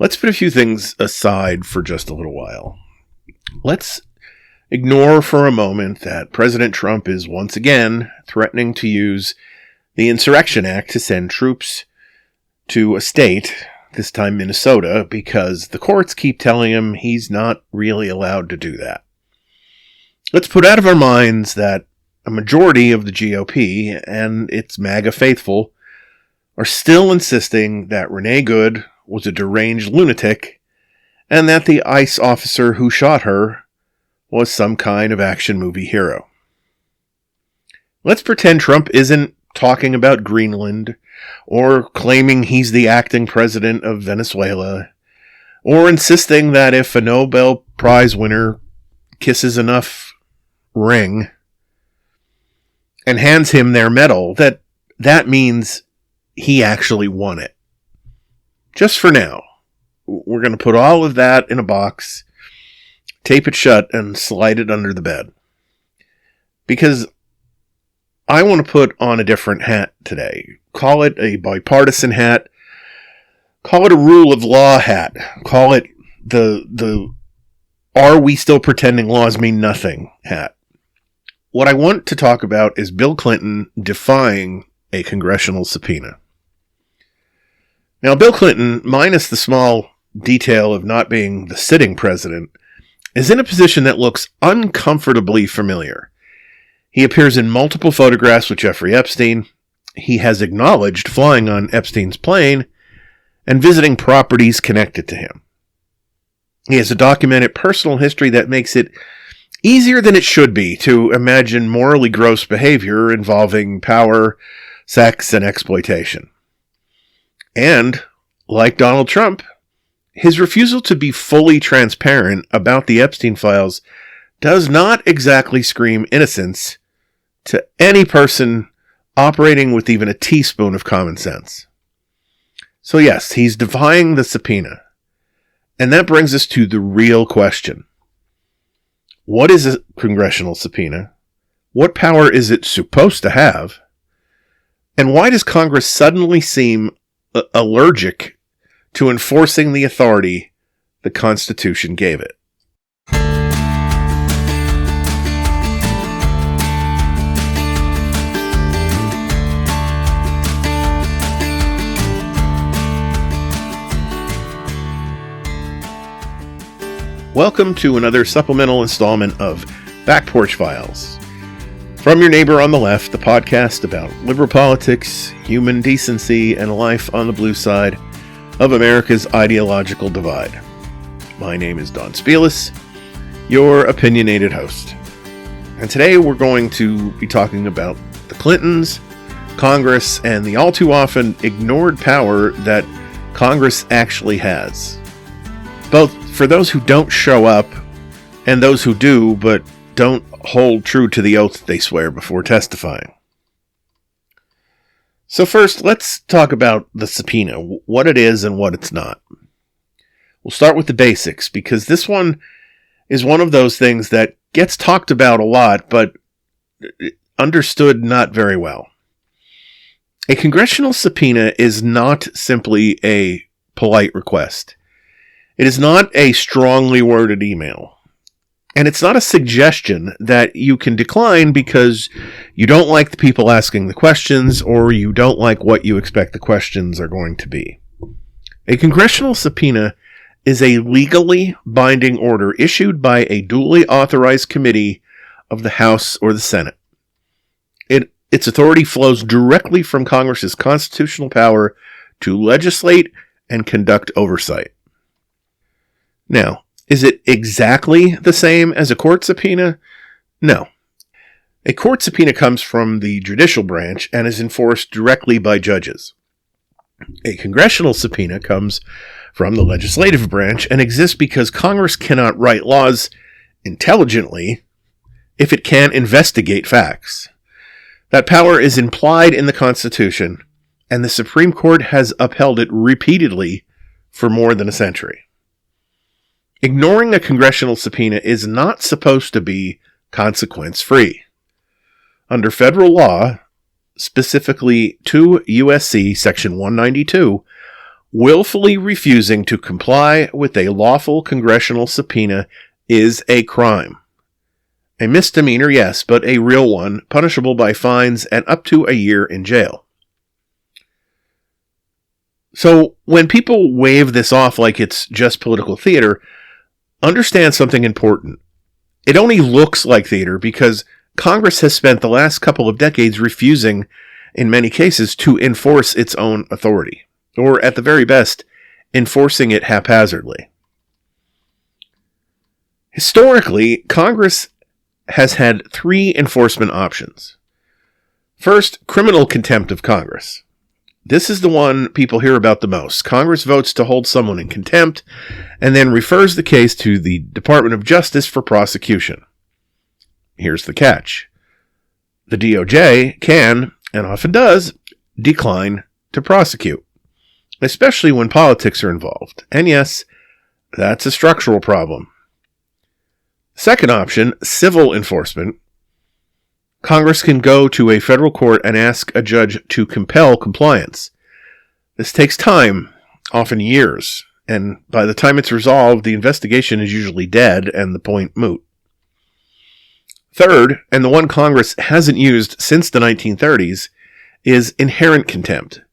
Let's put a few things aside for just a little while. Let's ignore for a moment that President Trump is once again threatening to use the Insurrection Act to send troops to a state, this time Minnesota, because the courts keep telling him he's not really allowed to do that. Let's put out of our minds that a majority of the GOP and its MAGA faithful are still insisting that Renee Good was a deranged lunatic and that the ICE officer who shot her was some kind of action movie hero. Let's pretend Trump isn't talking about Greenland or claiming he's the acting president of Venezuela or insisting that if a Nobel Prize winner kisses enough ring and hands him their medal, that means he actually won it. Just for now, we're going to put all of that in a box, tape it shut, and slide it under the bed. Because I want to put on a different hat today. Call it a bipartisan hat. Call it a rule of law hat. Call it the are we still pretending laws mean nothing hat. What I want to talk about is Bill Clinton defying a congressional subpoena. Now, Bill Clinton, minus the small detail of not being the sitting president, is in a position that looks uncomfortably familiar. He appears in multiple photographs with Jeffrey Epstein. He has acknowledged flying on Epstein's plane and visiting properties connected to him. He has a documented personal history that makes it easier than it should be to imagine morally gross behavior involving power, sex, and exploitation. And, like Donald Trump, his refusal to be fully transparent about the Epstein files does not exactly scream innocence to any person operating with even a teaspoon of common sense. So yes, he's defying the subpoena. And that brings us to the real question. What is a congressional subpoena? What power is it supposed to have? And why does Congress suddenly seem allergic to enforcing the authority the Constitution gave it? Welcome to another supplemental installment of Back Porch Files. From your neighbor on the left, the podcast about liberal politics, human decency, and life on the blue side of America's ideological divide. My name is Don Spielis, your opinionated host. And today we're going to be talking about the Clintons, Congress, and the all too often ignored power that Congress actually has. Both for those who don't show up and those who do but don't hold true to the oath they swear before testifying. So first, let's talk about the subpoena, what it is and what it's not. We'll start with the basics, because this one is one of those things that gets talked about a lot, but understood not very well. A congressional subpoena is not simply a polite request. It is not a strongly worded email. And it's not a suggestion that you can decline because you don't like the people asking the questions or you don't like what you expect the questions are going to be. A congressional subpoena is a legally binding order issued by a duly authorized committee of the House or the Senate. Its authority flows directly from Congress's constitutional power to legislate and conduct oversight. Now, is it exactly the same as a court subpoena? No. A court subpoena comes from the judicial branch and is enforced directly by judges. A congressional subpoena comes from the legislative branch and exists because Congress cannot write laws intelligently if it can't investigate facts. That power is implied in the Constitution, and the Supreme Court has upheld it repeatedly for more than a century. Ignoring a congressional subpoena is not supposed to be consequence-free. Under federal law, specifically 2 U.S.C. Section 192, willfully refusing to comply with a lawful congressional subpoena is a crime. A misdemeanor, yes, but a real one, punishable by fines and up to a year in jail. So when people wave this off like it's just political theater, understand something important. It only looks like theater because Congress has spent the last couple of decades refusing, in many cases, to enforce its own authority, or at the very best, enforcing it haphazardly. Historically, Congress has had three enforcement options. First, criminal contempt of Congress. This is the one people hear about the most. Congress votes to hold someone in contempt and then refers the case to the Department of Justice for prosecution. Here's the catch. The DOJ can, and often does, decline to prosecute, especially when politics are involved. And yes, that's a structural problem. Second option, civil enforcement. Congress can go to a federal court and ask a judge to compel compliance. This takes time, often years, and by the time it's resolved, the investigation is usually dead and the point moot. Third, and the one Congress hasn't used since the 1930s, is inherent contempt.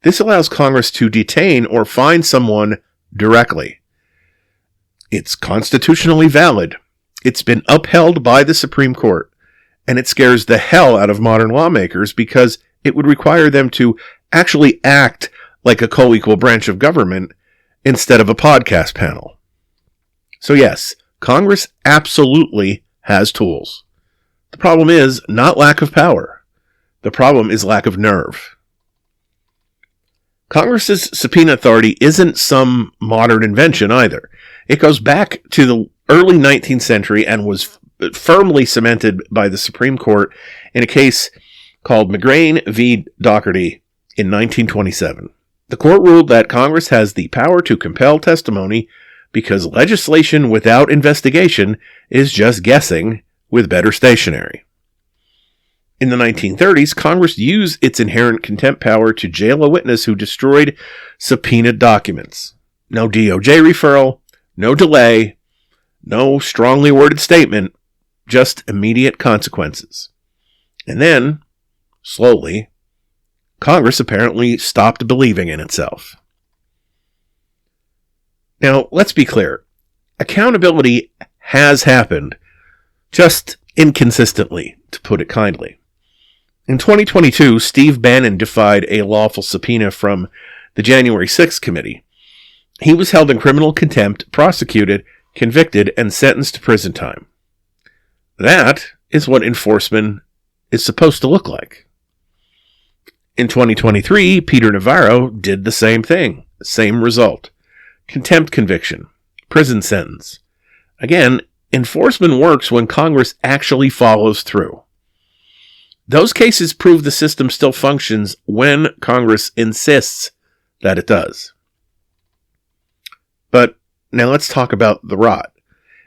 This allows Congress to detain or fine someone directly. It's constitutionally valid. It's been upheld by the Supreme Court. And it scares the hell out of modern lawmakers because it would require them to actually act like a co-equal branch of government instead of a podcast panel. So yes, Congress absolutely has tools. The problem is not lack of power. The problem is lack of nerve. Congress's subpoena authority isn't some modern invention either. It goes back to the early 19th century and was firmly cemented by the Supreme Court in a case called McGrain v. Dougherty in 1927. The court ruled that Congress has the power to compel testimony because legislation without investigation is just guessing with better stationery. In the 1930s, Congress used its inherent contempt power to jail a witness who destroyed subpoenaed documents. No DOJ referral, no delay, no strongly worded statement, just immediate consequences. And then, slowly, Congress apparently stopped believing in itself. Now, let's be clear. Accountability has happened, just inconsistently, to put it kindly. In 2022, Steve Bannon defied a lawful subpoena from the January 6th committee. He was held in criminal contempt, prosecuted, convicted, and sentenced to prison time. That is what enforcement is supposed to look like. In 2023, Peter Navarro did the same thing, same result. Contempt conviction, prison sentence. Again, enforcement works when Congress actually follows through. Those cases prove the system still functions when Congress insists that it does. But now let's talk about the rot.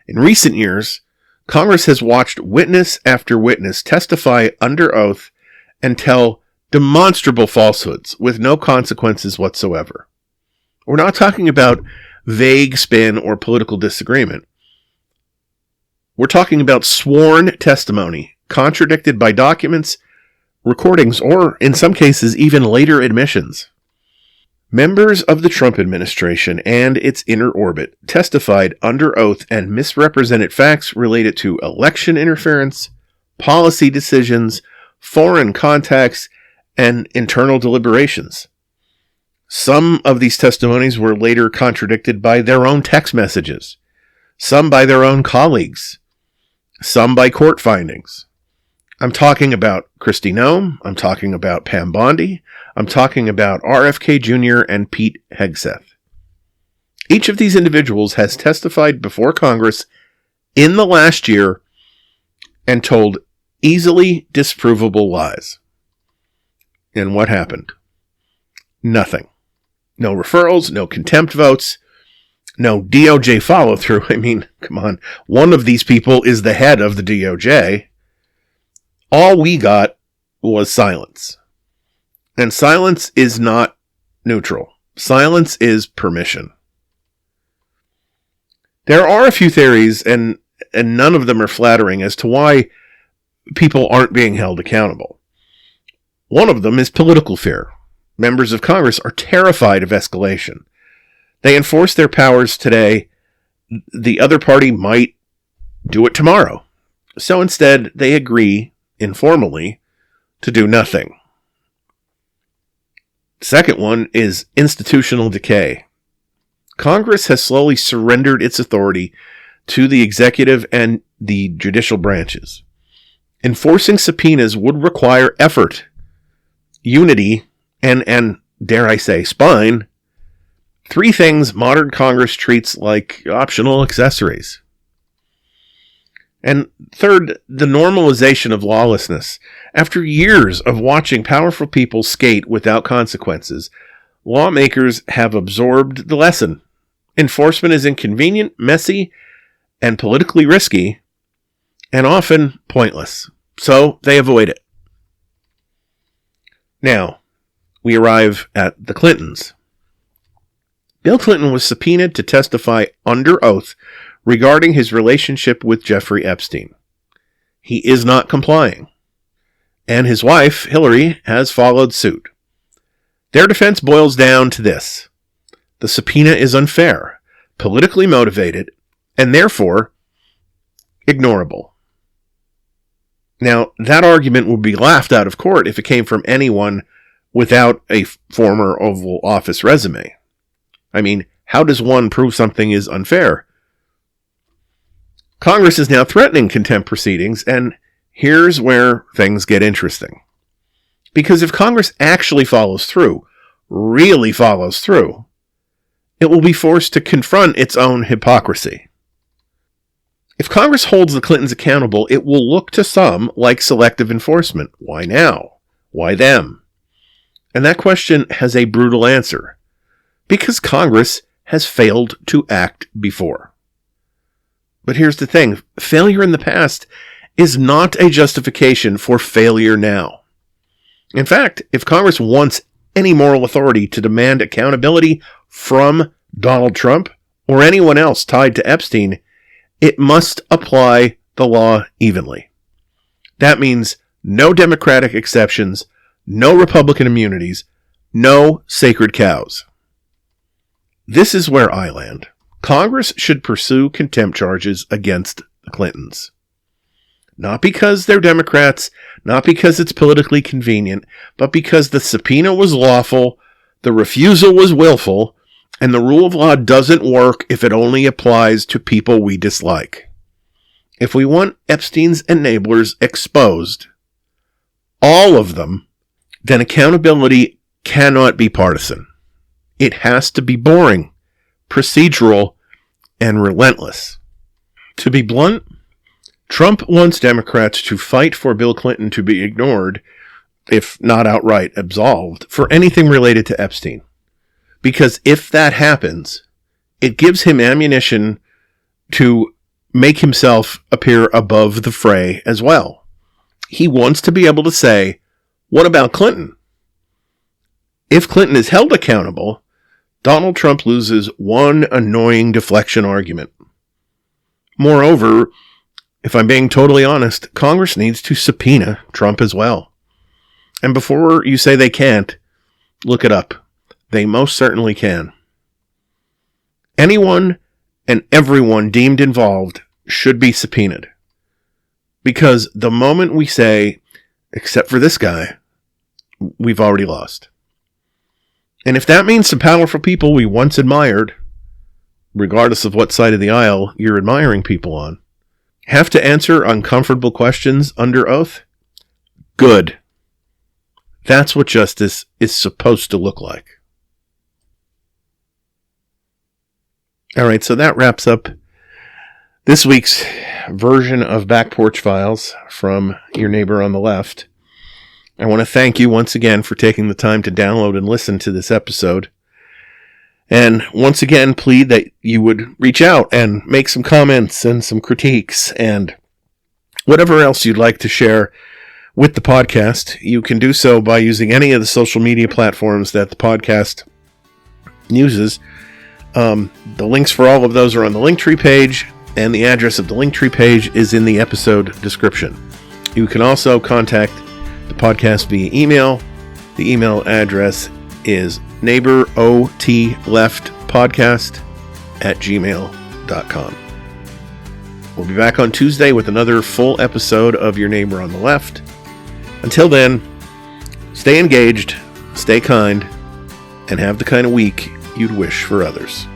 In recent years, Congress has watched witness after witness testify under oath and tell demonstrable falsehoods with no consequences whatsoever. We're not talking about vague spin or political disagreement. We're talking about sworn testimony, contradicted by documents, recordings, or, in some cases, even later admissions. Members of the Trump administration and its inner orbit testified under oath and misrepresented facts related to election interference, policy decisions, foreign contacts, and internal deliberations. Some of these testimonies were later contradicted by their own text messages, some by their own colleagues, some by court findings. I'm talking about Kristi Noem, I'm talking about Pam Bondi, I'm talking about RFK Jr. and Pete Hegseth. Each of these individuals has testified before Congress in the last year and told easily disprovable lies. And what happened? Nothing. No referrals, no contempt votes, no DOJ follow-through. I mean, come on. One of these people is the head of the DOJ. All we got was silence. And silence is not neutral. Silence is permission. There are a few theories, and none of them are flattering, as to why people aren't being held accountable. One of them is political fear. Members of Congress are terrified of escalation. They enforce their powers today. The other party might do it tomorrow. So instead, they agree, informally, to do nothing. The second one is institutional decay. Congress has slowly surrendered its authority to the executive and the judicial branches. Enforcing subpoenas would require effort, unity, and dare I say, spine. Three things modern Congress treats like optional accessories. And third, the normalization of lawlessness. After years of watching powerful people skate without consequences, lawmakers have absorbed the lesson. Enforcement is inconvenient, messy, and politically risky, and often pointless. So they avoid it. Now, we arrive at the Clintons. Bill Clinton was subpoenaed to testify under oath regarding his relationship with Jeffrey Epstein. He is not complying, and his wife, Hillary, has followed suit. Their defense boils down to this: the subpoena is unfair, politically motivated, and therefore ignorable. Now, that argument would be laughed out of court if it came from anyone without a former Oval Office resume. I mean, how does one prove something is unfair? Congress is now threatening contempt proceedings, and here's where things get interesting. Because if Congress actually follows through, really follows through, it will be forced to confront its own hypocrisy. If Congress holds the Clintons accountable, it will look to some like selective enforcement. Why now? Why them? And that question has a brutal answer. Because Congress has failed to act before. But here's the thing. Failure in the past is not a justification for failure now. In fact, if Congress wants any moral authority to demand accountability from Donald Trump or anyone else tied to Epstein, it must apply the law evenly. That means no Democratic exceptions, no Republican immunities, no sacred cows. This is where I land. Congress should pursue contempt charges against the Clintons. Not because they're Democrats, not because it's politically convenient, but because the subpoena was lawful, the refusal was willful, and the rule of law doesn't work if it only applies to people we dislike. If we want Epstein's enablers exposed, all of them, then accountability cannot be partisan. It has to be boring, procedural, and relentless. To be blunt, Trump wants Democrats to fight for Bill Clinton to be ignored, if not outright absolved, for anything related to Epstein. Because if that happens, it gives him ammunition to make himself appear above the fray as well. He wants to be able to say, what about Clinton? If Clinton is held accountable, Donald Trump loses one annoying deflection argument. Moreover, if I'm being totally honest, Congress needs to subpoena Trump as well. And before you say they can't, look it up. They most certainly can. Anyone and everyone deemed involved should be subpoenaed. Because the moment we say, except for this guy, we've already lost. And if that means some powerful people we once admired, regardless of what side of the aisle you're admiring people on, have to answer uncomfortable questions under oath, good. That's what justice is supposed to look like. All right, so that wraps up this week's version of Back Porch Files from your neighbor on the left. I want to thank you once again for taking the time to download and listen to this episode. And once again, plead that you would reach out and make some comments and some critiques and whatever else you'd like to share with the podcast. You can do so by using any of the social media platforms that the podcast uses. The links for all of those are on the Linktree page, and the address of the Linktree page is in the episode description. You can also contact the podcast via email. The email address is neighboroTleftpodcast@gmail.com. We'll be back on Tuesday with another full episode of Your Neighbor on the Left. Until then, stay engaged, stay kind, and have the kind of week you'd wish for others.